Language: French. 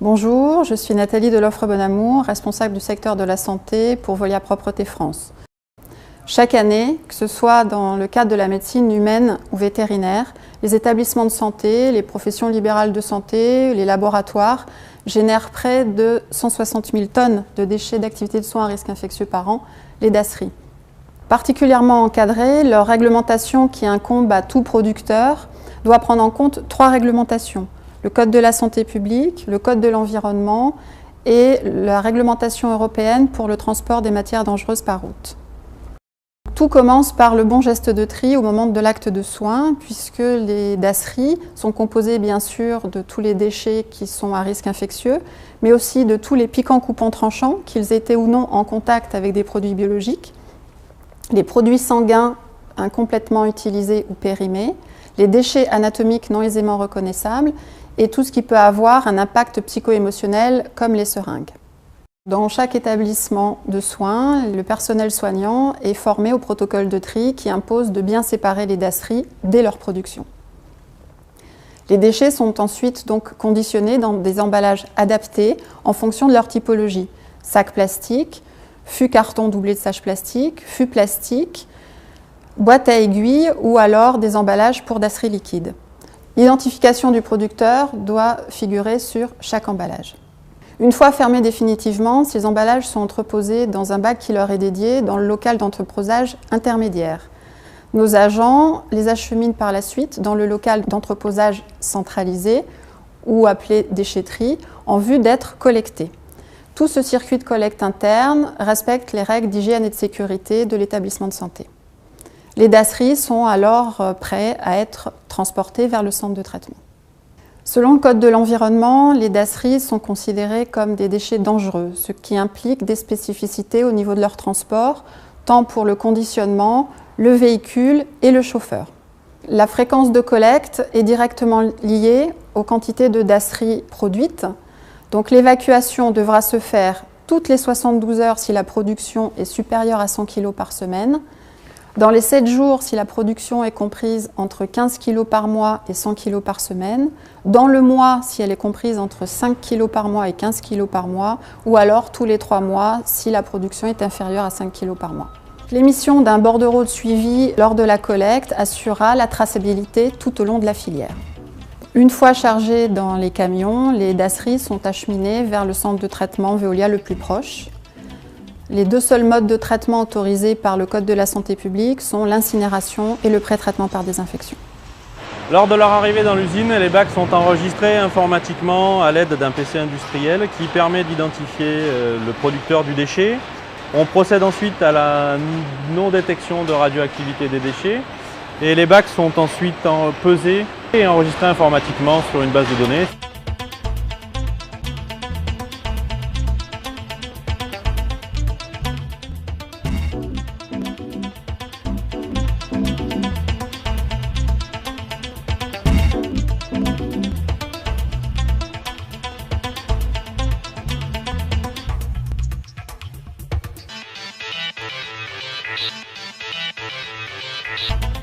Bonjour, je suis Nathalie de l'Offre Bon Amour, responsable du secteur de la santé pour Veolia Propreté France. Chaque année, que ce soit dans le cadre de la médecine humaine ou vétérinaire, les établissements de santé, les professions libérales de santé, les laboratoires génèrent près de 160 000 tonnes de déchets d'activités de soins à risque infectieux par an, les DASRI. Particulièrement encadrées, leur réglementation qui incombe à tout producteur doit prendre en compte 3 réglementations. Le Code de la santé publique, le Code de l'environnement et la réglementation européenne pour le transport des matières dangereuses par route. Tout commence par le bon geste de tri au moment de l'acte de soin, puisque les DASRI sont composés bien sûr de tous les déchets qui sont à risque infectieux, mais aussi de tous les piquants coupants tranchants, qu'ils étaient ou non en contact avec des produits biologiques, les produits sanguins incomplètement utilisés ou périmés, les déchets anatomiques non aisément reconnaissables et tout ce qui peut avoir un impact psycho-émotionnel comme les seringues. Dans chaque établissement de soins, le personnel soignant est formé au protocole de tri qui impose de bien séparer les DASRI dès leur production. Les déchets sont ensuite donc conditionnés dans des emballages adaptés en fonction de leur typologie. Sac plastique, fût carton doublé de sac plastique, fût plastique, boîte à aiguilles ou alors des emballages pour DASRI liquide. L'identification du producteur doit figurer sur chaque emballage. Une fois fermés définitivement, ces emballages sont entreposés dans un bac qui leur est dédié dans le local d'entreposage intermédiaire. Nos agents les acheminent par la suite dans le local d'entreposage centralisé ou appelé déchetterie en vue d'être collectés. Tout ce circuit de collecte interne respecte les règles d'hygiène et de sécurité de l'établissement de santé. Les DASRI sont alors prêts à être transportés vers le centre de traitement. Selon le Code de l'environnement, les DASRI sont considérés comme des déchets dangereux, ce qui implique des spécificités au niveau de leur transport, tant pour le conditionnement, le véhicule et le chauffeur. La fréquence de collecte est directement liée aux quantités de DASRI produites. Donc l'évacuation devra se faire toutes les 72 heures si la production est supérieure à 100 kg par semaine. Dans les 7 jours, si la production est comprise entre 15 kg par mois et 100 kg par semaine. Dans le mois, si elle est comprise entre 5 kg par mois et 15 kg par mois. Ou alors tous les 3 mois, si la production est inférieure à 5 kg par mois. L'émission d'un bordereau de suivi lors de la collecte assurera la traçabilité tout au long de la filière. Une fois chargés dans les camions, les DASRI sont acheminés vers le centre de traitement Veolia le plus proche. Les 2 seuls modes de traitement autorisés par le Code de la santé publique sont l'incinération et le pré-traitement par désinfection. Lors de leur arrivée dans l'usine, les bacs sont enregistrés informatiquement à l'aide d'un PC industriel qui permet d'identifier le producteur du déchet. On procède ensuite à la non-détection de radioactivité des déchets et les bacs sont ensuite pesés et enregistrés informatiquement sur une base de données. You